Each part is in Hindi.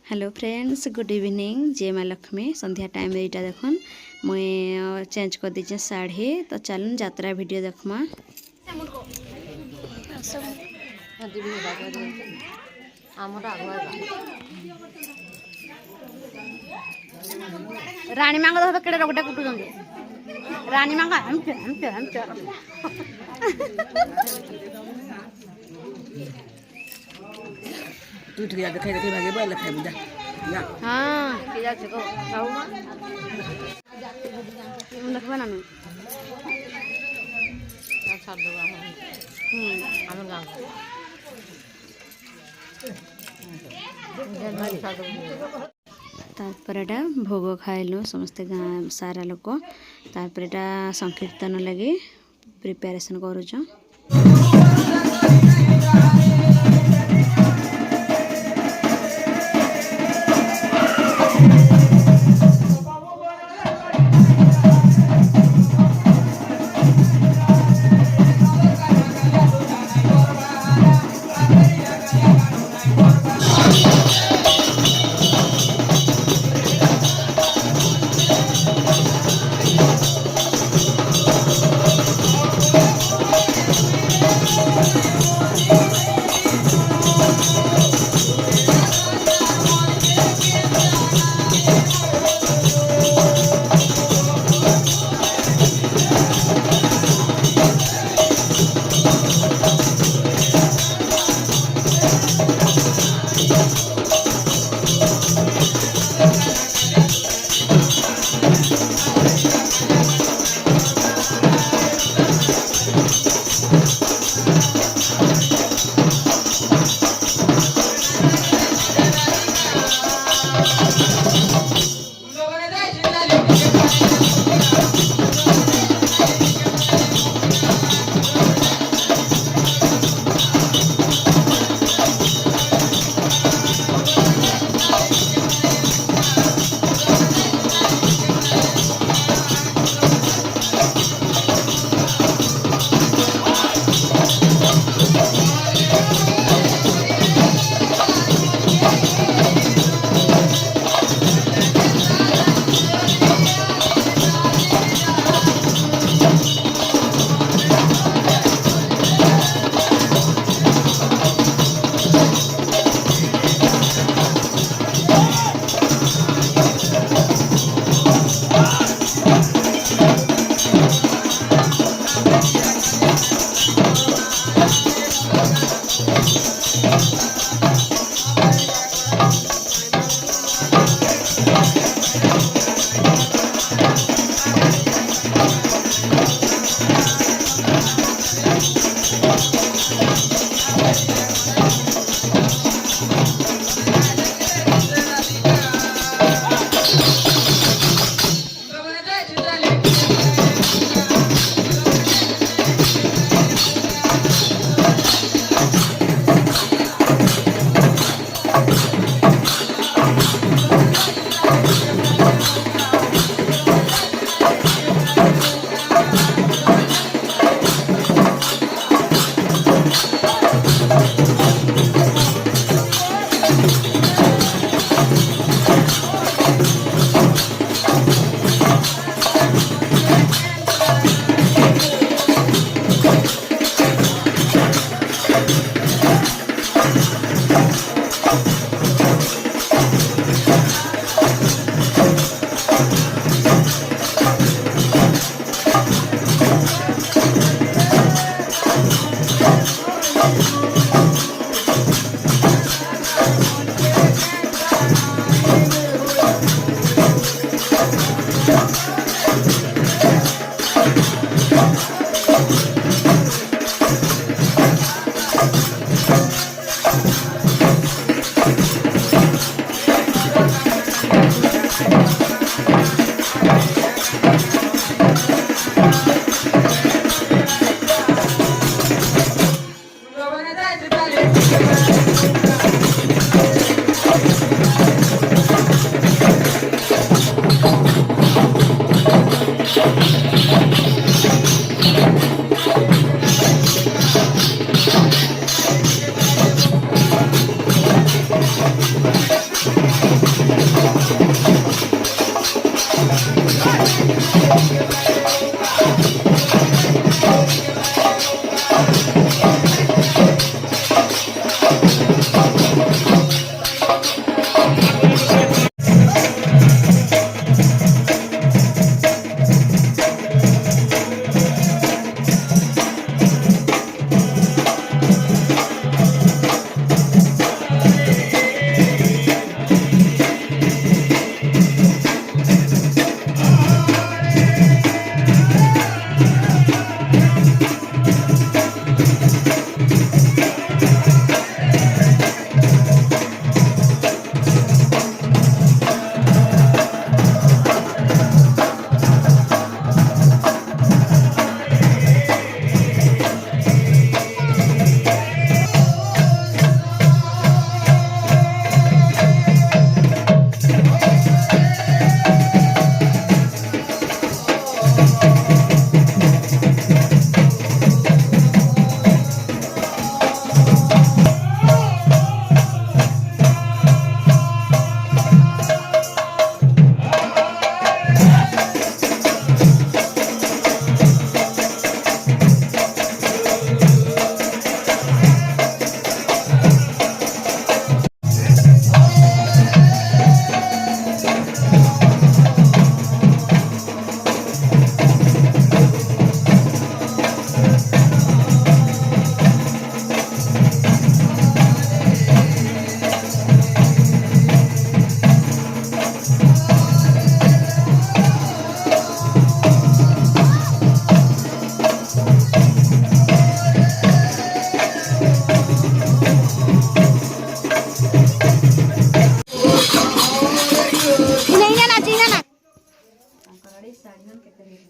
हेलो फ्रेंड्स गुड इवनिंग जय माँ लक्ष्मी संध्या टाइम यहाँ देखन मुई चेंज कर दीचे साड़ी तो चलन यात्रा वीडियो देखमा। रानी मांग तो केड़े रोगटा कुटु रानी मांग तू ठीक है खाई खाई भागे बोल खाई बुझा या हां के जा छको खाऊ मा देखबा ना मैं अच्छा दो हमर गांव तारपर एटा भोग खाइलु समस्त गाँ सारा लोक तारपर एटा संकीर्तन लगे प्रिपेरेशन करूछ।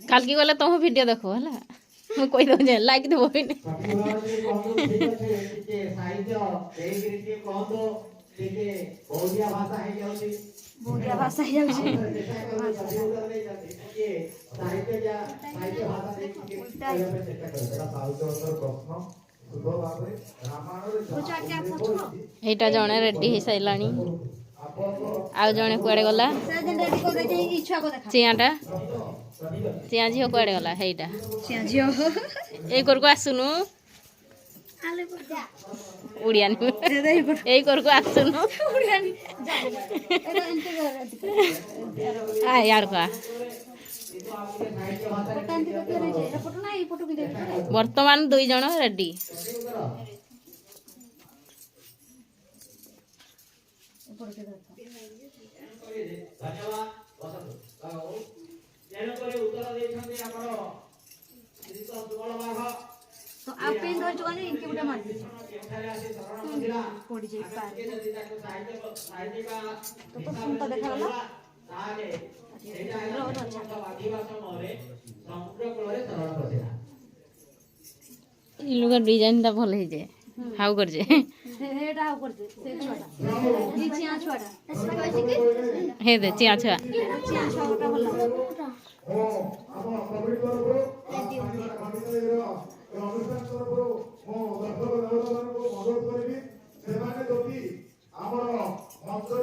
কাল কি গলে তুমি ভিডিও দেখো হলা মু কই দউ যে লাইক দেব বিনে बोलिया भाषा ही जाउची এইটা জଣେ ରେଡି ହେଇ ସାଇଲାଣି ଆଉ ଜଣେ କୁଆଡେ ଗଲା ଚିଆଁଟା ଚିଆଁ ଝିଅ କୁଆଡେ ଗଲା ହେଇଟା ଏଇ କରକୁ ଆସୁନୁ उड़ियानी यही करको आसुनु आ यार का वर्तमान 2 जण रेडी तो आप पेन कर चुका नहीं इनके उड़ा मार दीजिए पड़ी जाए पार तो सुनता देखा वाला इ लोग डिजाइन ता भल हे जे हाउ कर जे हेटा हाउ कर दे से छोटा ई चिया छोटा हे दे चिया छुआ चिया छोटा भला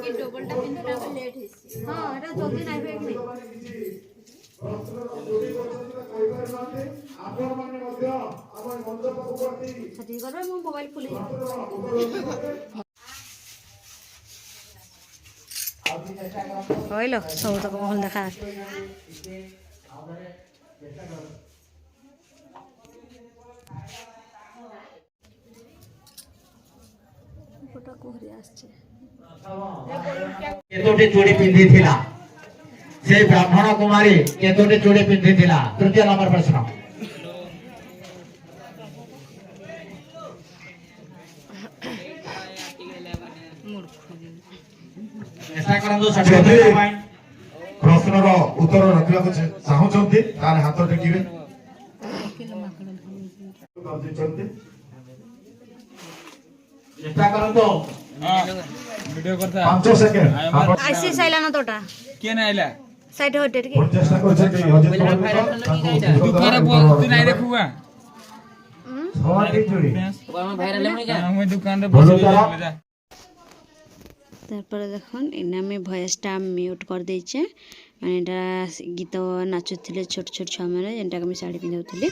ये डबलटा पिंधरा लेट है हां एटा जल्दी नाही होए कि सती करबे मो मोबाइल खुली होइलो सब तो भल देखा फोटो कोहरी आछे केतोटी चूड़ी पिंधी थिला से ब्राह्मण कुमारी केतोटी चूड़ी पिंधी थिला तृतीय नंबर प्रश्न ऐसा करंदो सठे प्रश्नर उत्तर रखिबा चाहूछंती तार हाथ टेकिबे चेष्टा करंदो वीडियो करता 5 सेकंड आपण आईसी साइलाना तोटा के नाइला साइड होटे के चेष्टा करछंती अजित कुमार दुकान तू नाही देखुवा छटी चूड़ी हम दुकान रे बोलो बस तारा। तारपर देखन इना में भॉइसटा म्यूट कर देचे माने एटा गीत नाचुथिले छोट छोट छुआ माने जेनटा के साड़ी पिंधुथिले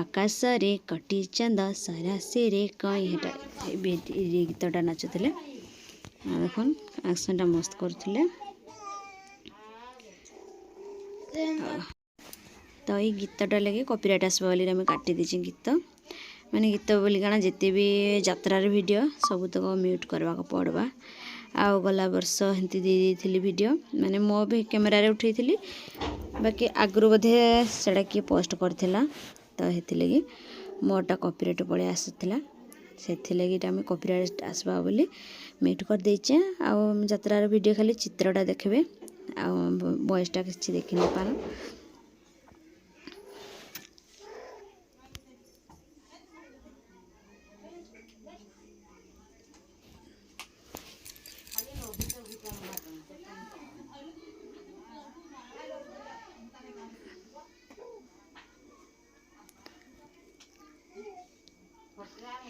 आकाश रे कटी चंद सारा से रे कई हेटा गीतटा नाचुथिले देखन एक्शनटा मस्त करथिले तो ये गीतटा लगे कॉपीराइट आसबा बोली आम काटी देचे गीत माने गीत बोली काना जिते भी यात्रार वीडियो सब तक म्यूट करवा को पड़वा आउ गला वर्ष हेंती दे देथिली वीडियो माने मो भी कैमरा रे उठेइथिली बाकी आगरु बोधे सेटा किए पोस्ट करथिला तो हेति लगी मोटा कॉपीराइट पळे आसथिला सेथि लगी आम कॉपीराइट आसबा बोली म्यूट कर देचे आउ यात्रार वीडियो खाली चित्रटा देखबे आ वॉइसटा किछि देखि नै पारो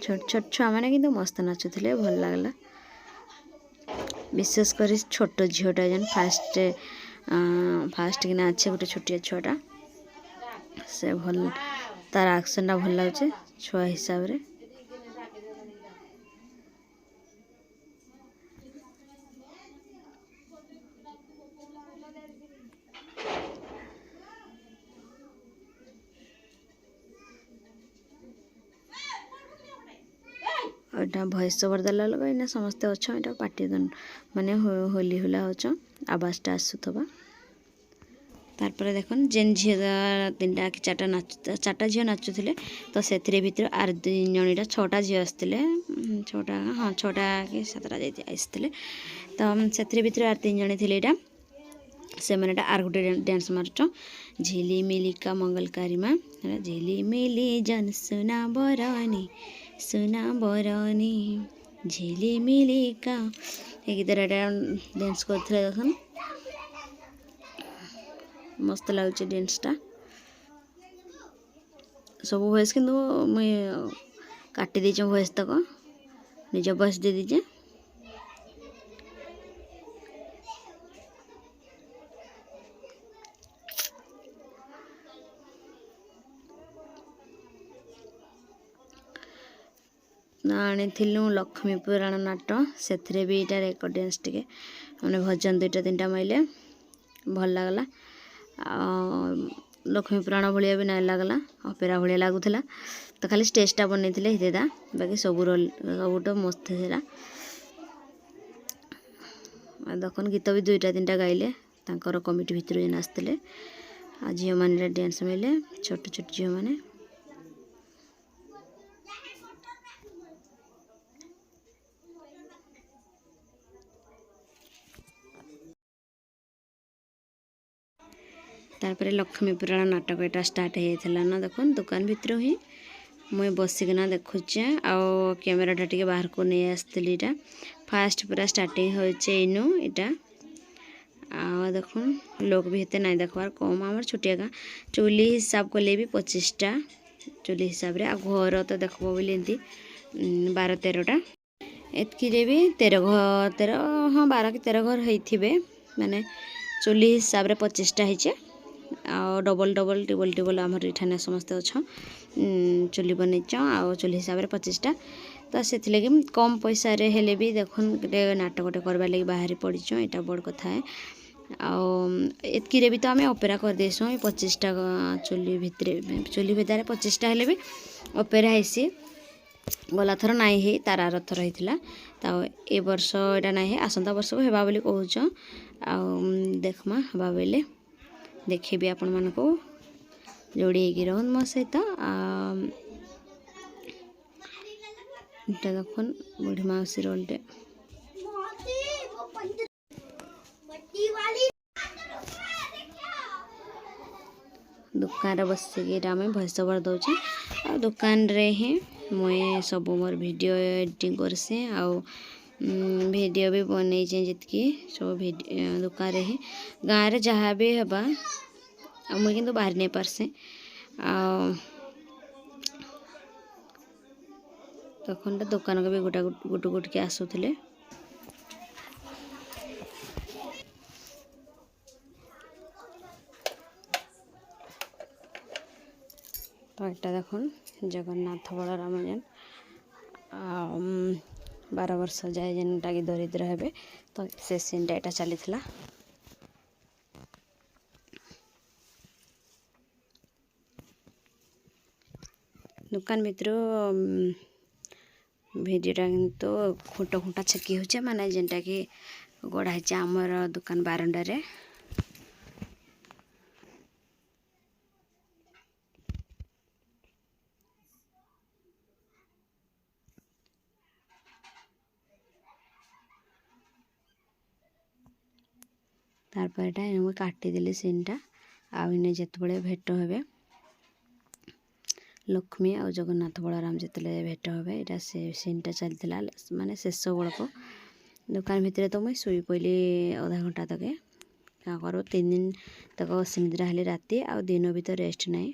छोट छोट छुआ मैंने किंतु मस्त नाचुले भल लगला विशेषकर छोट झीटा जेन फास्ट कि नाचे गोटे छोटिया छुआटा से भल तार एक्शनटा भल लगे छुआ हिसाब रे एटा भॉइस ओवर देला लगा इना समस्ते अच्छा एटा पार्टी माने होली होला होच आवाजटा आसुथबा तारपर देखन जेन झी तीनटा कि चारटा झी नाचुले तो से भितर आर 2 जणीटा 6टा झी आसते 6टा हाँ 6टा कि 7टा आसते तो से भितर आर 3 जणी थे यहाँ से मैंने आर गोटे डांस मार्च झिली मिली का मंगलकारी माँ झिली मिली जन सुना बरनी झिली मिली का ये गीत डांस करते देखन मस्त लगुच डांसटा सब वॉइस किंतु मुई काटी दीचे वॉइस तक निज वॉइस दे दीचे आनी लक्ष्मी पुराण नाट से भी यहाँ रेकर्ड डांस टे मैंने भजन 2टा 3टा माइले भल लगला लक्ष्मी पुराण भाया भी नहीं लगला अपेरा भाया लगुला तो खाली स्टेजटा बनई हितेदा बाकी सब मस्त था देखन गीत भी 2टा 3टा गाइले तांकर कमिटी भितर जेन आसते झील मैंने डांस माइले छोट छोट झील मैंने तारपरे लक्ष्मी पुराण नाटक एटा स्टार्ट होता ना देखन दुकान भितर ही मुई बसिकना देखुचे आउ कैमराटा टिके बाहर को नहीं आसती फास्ट पूरा स्टार्टिंग होचे इनु इटा आ देखुन लोग भी हेते नहीं देखबार कम आमर छोटिया गाँ चुली हिसाब कले भी 25टा चुली हिसाब रे आ घर तो देखबो बोली एंती 12-13टा एतकी भी 13 हाँ 12 कि 13 घर होइथिबे माने चुली हिसाब रे 25टा होइचे आ डबल डबल टेबल टेबल आमर इठाने समस्ते अच्छा चुली बनईच आ चुली हिसाब रे 25टा तो से लगे कम पैसा रे हेले भी देखुन गोटे नाटक गोटे करवा लगी बाहर पड़ीच यहाँ बड़ कथा है एतकी भी तो आम अपेरा कर देसु 25टा चुली भितर 25टा हेले भी अपेरा हेसी गला थर नाई है तार आर थर होता तो ए वर्ष यहाँ ना आसंता वर्ष को हेबा बोली कहूच आ देखमा हेबा बोले देखेबी आपण मन को जोड़ी रहन मो सहित देखन बुढ़ी माउसी रोलटे दुकान बसिक आम भॉइस ओवर दौचे आ दुकान रे ही मुई सब मोर वीडियो एडिटिंग करसे आउ वीडियो भी बनई जितकी सब दुकान रे ही गाँव रे जहाँ भी हेबा मुई किंतु बाहर नहीं पारसे तखन दुकान को भी गोटा गोट के आसुले तो यहाँ देखुन जगन्नाथ बलराम जेन 12 वर्ष जाए जेनटा कि दरिद्र हेबे तो से सीनटा यहाँ चली दुकान भितर भिडियोटा किंतु खुंट खुंटा छेकी होचे माने जेनटा कि गड़ा है आमर दुकान बारंडा रे तारपर एटा मुझे काटिदेली सीनटा आने जिते भेट हे लक्ष्मी और जगन्नाथ बलराम जिते भेट हे यहाँ से सीनटा चलता माने शेष बेलू दुकान भितर तो मुझे शुई पड़ी आधा घंटा तक क्या करूँ 3 दिन तक अनिद्रा हेली राति आ दिन भी तो रेस्ट नहीं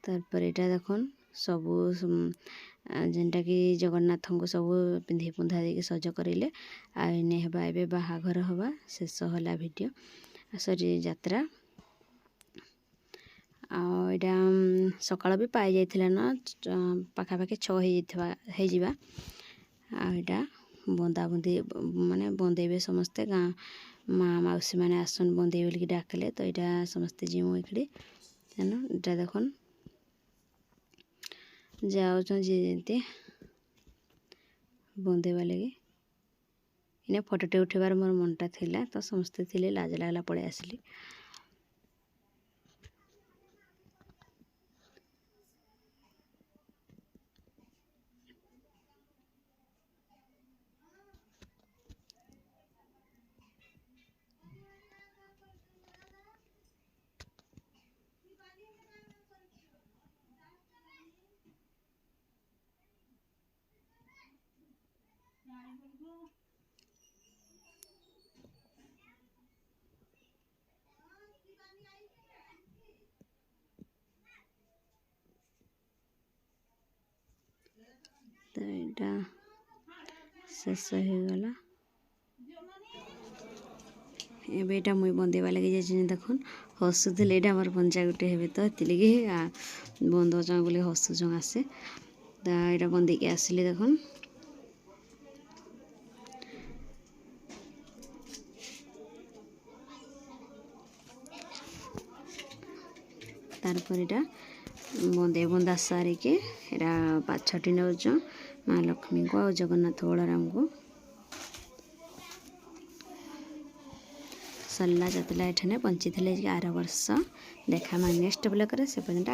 तारपर यहाँ देखुन सबू जेनटा कि जगन्नाथ को सब पिंधि पुंधा दे सज करें आने हवा ए बाहाघर हवा शेष होला वीडियो सॉरी यात्रा आईटा सकाळ भी पाई जाइथिला न पाखापाखि 6 हो आईटा बंदा बुंदी माने बंदेबे समस्ते गाँ माँ मौसी मैंने आसन बंदे बोलिक डाकिले तो यहाँ समस्ते जीमु इकड़ी जान यहाँ देखुन जाऊँ जी बंदेवा लगे इन्हें फोटोटे उठेबार मोर मनटा थिला तो समस्ते थिले लाज लागला पड़े आसली तो यहाँ शेष होगला एटा मुई बंदेवा लगे जाइए देखुन हसुले यहाँ मोर पंचा गोटे हे तो लगे बंद चा बोले हसुच आसे तो यहाँ बंदेक आसिली देखुन तारपर यहाँ बंदे बंदा सारिके यहाँ पाछटी नौ माँ लक्ष्मी को और जगन्नाथ बलराम को सरला जतला एठाने पंची थे 11 वर्ष देखा नेक्स्ट ब्लॉग से पर्यंत।